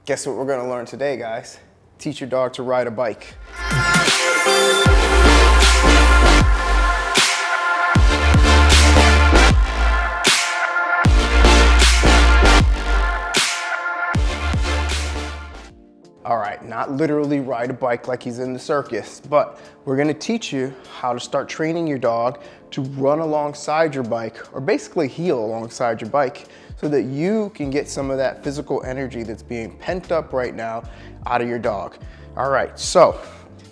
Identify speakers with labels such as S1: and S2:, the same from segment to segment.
S1: Guess what we're gonna learn today, guys? Teach your dog to ride a bike. All right, not literally ride a bike like he's in the circus, but we're gonna teach you how to start training your dog to run alongside your bike, or basically heel alongside your bike, so that you can get some of that physical energy that's being pent up right now out of your dog. All right, so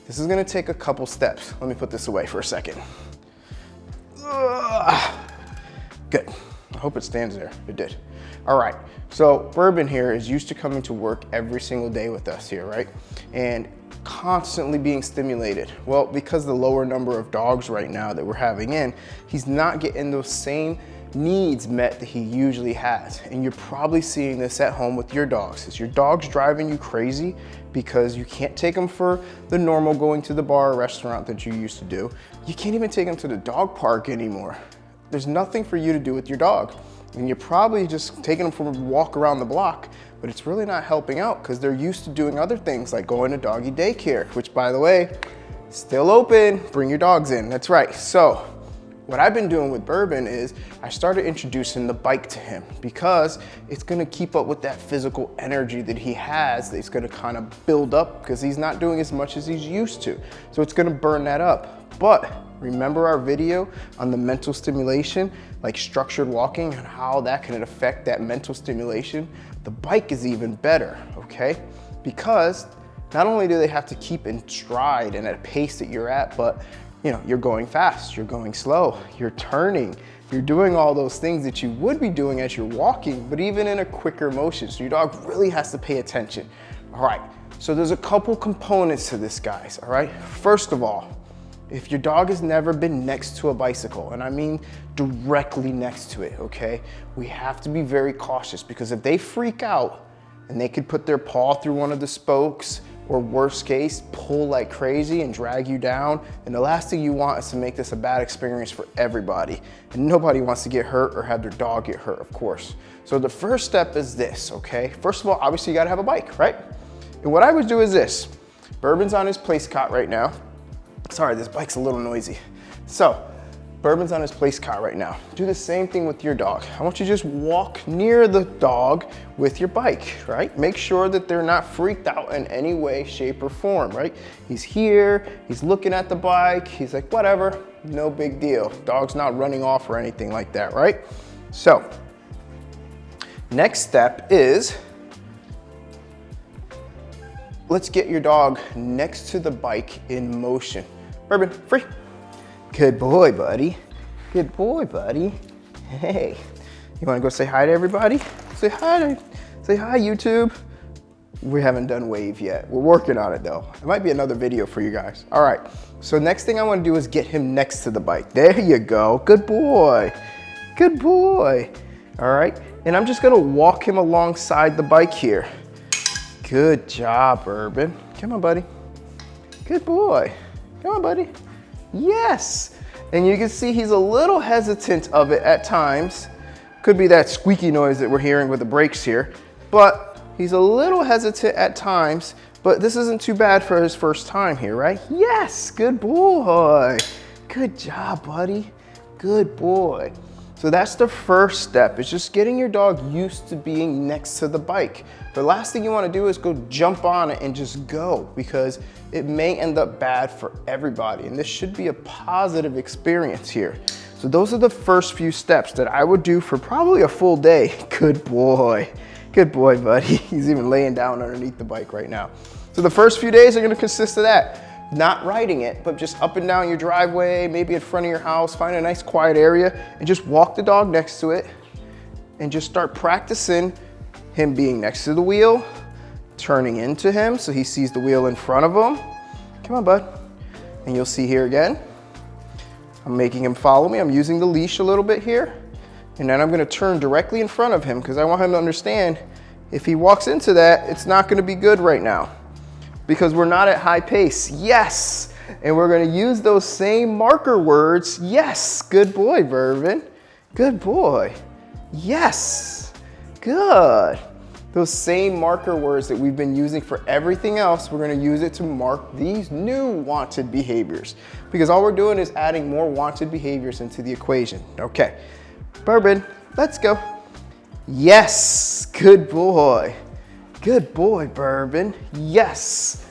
S1: this is gonna take a couple steps. Let me put this away for a second. Good, I hope it stands there, it did. All right, so Bourbon here is used to coming to work every single day with us here, right? And constantly being stimulated. Well, because the lower number of dogs right now that we're having in, he's not getting those same needs met that he usually has. And you're probably seeing this at home with your dogs. Is your dog's driving you crazy because you can't take them for the normal going to the bar or restaurant that you used to do? You can't even take them to the dog park anymore. There's nothing for you to do with your dog. And you're probably just taking them for a walk around the block, but it's really not helping out because they're used to doing other things like going to doggy daycare, which, by the way, still open. Bring your dogs in, that's right. So what I've been doing with Bourbon is I started introducing the bike to him because it's gonna keep up with that physical energy that he has, that he's gonna kind of build up because he's not doing as much as he's used to. So it's gonna burn that up. But remember our video on the mental stimulation, like structured walking, and how that can affect that mental stimulation? The bike is even better, okay? Because not only do they have to keep in stride and at a pace that you're at, but you're going fast, you're going slow, you're turning, you're doing all those things that you would be doing as you're walking, but even in a quicker motion. So your dog really has to pay attention. All right, so there's a couple components to this, guys, all right? First of all, if your dog has never been next to a bicycle, and I mean directly next to it, okay? We have to be very cautious because if they freak out and they could put their paw through one of the spokes, or worst case, pull like crazy and drag you down, and the last thing you want is to make this a bad experience for everybody. And nobody wants to get hurt or have their dog get hurt, of course. So the first step is this, okay? First of all, obviously you gotta have a bike, right? And what I would do is this. Bourbon's on his place cot right now. Sorry, this bike's a little noisy. So, Bourbon's on his place cot right now. Do the same thing with your dog. I want you to just walk near the dog with your bike, right? Make sure that they're not freaked out in any way, shape, or form, right? He's here, he's looking at the bike, he's like, whatever, no big deal. Dog's not running off or anything like that, right? So, next step is, let's get your dog next to the bike in motion. Bourbon, free. Good boy, buddy. Good boy, buddy. Hey, you wanna go say hi to everybody? Say hi, YouTube. We haven't done wave yet. We're working on it though. It might be another video for you guys. All right, so next thing I wanna do is get him next to the bike. There you go, good boy. Good boy. All right, and I'm just gonna walk him alongside the bike here. Good job, Bourbon. Come on, buddy. Good boy. Come on, buddy. Yes. And you can see he's a little hesitant of it at times. Could be that squeaky noise that we're hearing with the brakes here, but he's a little hesitant at times, but this isn't too bad for his first time here, right? Yes, good boy. Good job, buddy. Good boy. So that's the first step, is just getting your dog used to being next to the bike. The last thing you want to do is go jump on it and just go, because it may end up bad for everybody. And this should be a positive experience here. So those are the first few steps that I would do for probably a full day. Good boy. Good boy, buddy. He's even laying down underneath the bike right now. So the first few days are going to consist of that. Not riding it, but just up and down your driveway, maybe in front of your house, find a nice quiet area and just walk the dog next to it and just start practicing him being next to the wheel, turning into him so he sees the wheel in front of him. Come on, bud. And you'll see here again, I'm making him follow me. I'm using the leash a little bit here. And then I'm gonna turn directly in front of him because I want him to understand if he walks into that, it's not gonna be good right now, because we're not at high pace. Yes, and we're gonna use those same marker words. Yes, good boy, Bourbon. Good boy. Yes, good. Those same marker words that we've been using for everything else, we're gonna use it to mark these new wanted behaviors. Because all we're doing is adding more wanted behaviors into the equation. Okay, Bourbon, let's go. Yes, good boy. Good boy, Bourbon. Yes,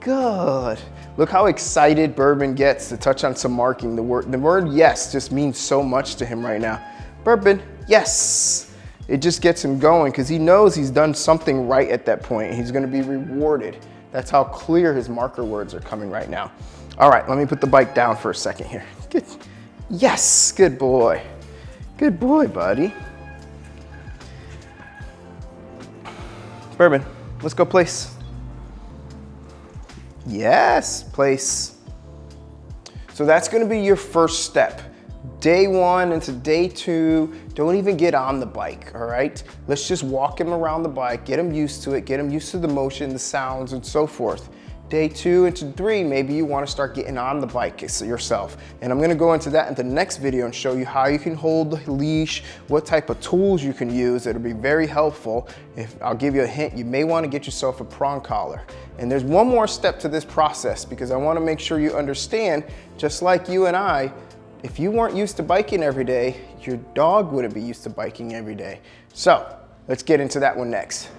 S1: good. Look how excited Bourbon gets to touch on some marking. The word yes just means so much to him right now. Bourbon, yes. It just gets him going because he knows he's done something right at that point. He's gonna be rewarded. That's how clear his marker words are coming right now. All right, let me put the bike down for a second here. Good. Yes, good boy. Good boy, buddy. Bourbon, let's go place. Yes, place. So that's gonna be your first step. Day 1 into day 2, don't even get on the bike, all right? Let's just walk him around the bike, get him used to it, get him used to the motion, the sounds, and so forth. Day 2 into 3, maybe you wanna start getting on the bike yourself. And I'm gonna go into that in the next video and show you how you can hold the leash, what type of tools you can use. It'll be very helpful. I'll give you a hint, you may wanna get yourself a prong collar. And there's one more step to this process because I wanna make sure you understand, just like you and I, if you weren't used to biking every day, your dog wouldn't be used to biking every day. So let's get into that one next.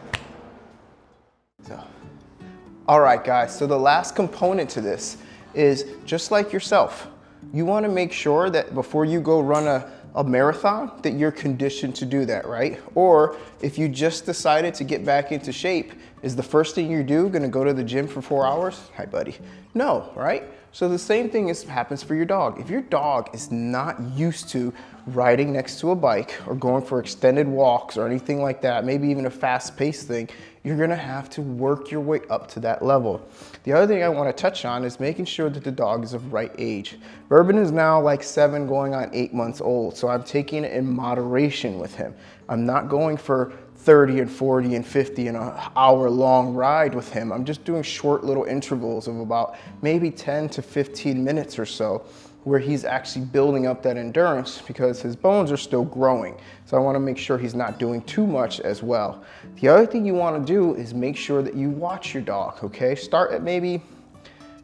S1: All right, guys, so the last component to this is just like yourself. You want to make sure that before you go run a marathon, that you're conditioned to do that, right? Or if you just decided to get back into shape, is the first thing you do gonna go to the gym for 4 hours? Hi, buddy. No, right? So the same thing happens for your dog. If your dog is not used to riding next to a bike or going for extended walks or anything like that, maybe even a fast-paced thing, you're gonna have to work your way up to that level. The other thing I wanna touch on is making sure that the dog is of right age. Bourbon is now like 7 going on 8 months old, so I'm taking it in moderation with him. I'm not going for 30 and 40 and 50 in an hour-long ride with him. I'm just doing short little intervals of about maybe 10 to 15 minutes or so, where he's actually building up that endurance because his bones are still growing. So I wanna make sure he's not doing too much as well. The other thing you wanna do is make sure that you watch your dog, okay? Start at maybe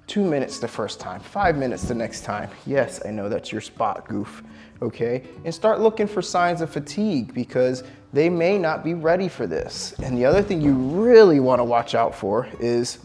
S1: 2 minutes the first time, 5 minutes the next time. Yes, I know that's your spot, Goof, okay? And start looking for signs of fatigue because they may not be ready for this. And the other thing you really wanna watch out for is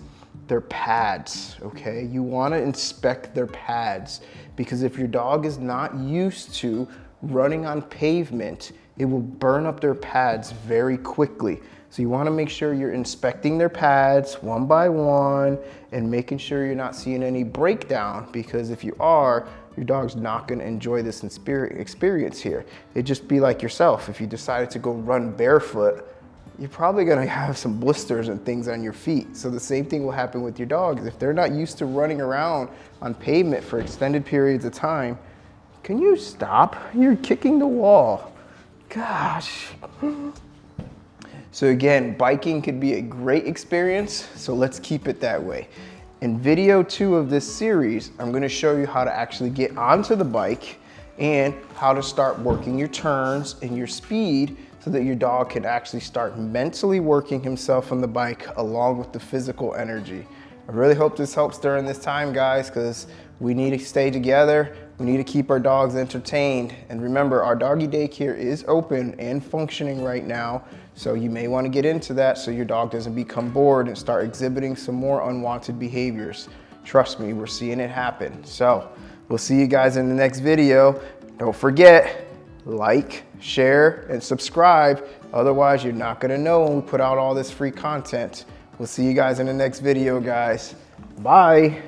S1: their pads, okay? You wanna inspect their pads because if your dog is not used to running on pavement, it will burn up their pads very quickly. So you wanna make sure you're inspecting their pads one by one and making sure you're not seeing any breakdown because if you are, your dog's not gonna enjoy this experience here. It'd just be like yourself. If you decided to go run barefoot, you're probably gonna have some blisters and things on your feet. So the same thing will happen with your dogs. If they're not used to running around on pavement for extended periods of time, can you stop? You're kicking the wall. Gosh. So again, biking could be a great experience, so let's keep it that way. In video 2 of this series, I'm gonna show you how to actually get onto the bike and how to start working your turns and your speed so that your dog can actually start mentally working himself on the bike along with the physical energy. I really hope this helps during this time, guys, because we need to stay together. We need to keep our dogs entertained. And remember, our doggy daycare is open and functioning right now. So you may want to get into that so your dog doesn't become bored and start exhibiting some more unwanted behaviors. Trust me, we're seeing it happen. So we'll see you guys in the next video. Don't forget, like, share, and subscribe. Otherwise, you're not gonna know when we put out all this free content. We'll see you guys in the next video, guys. Bye.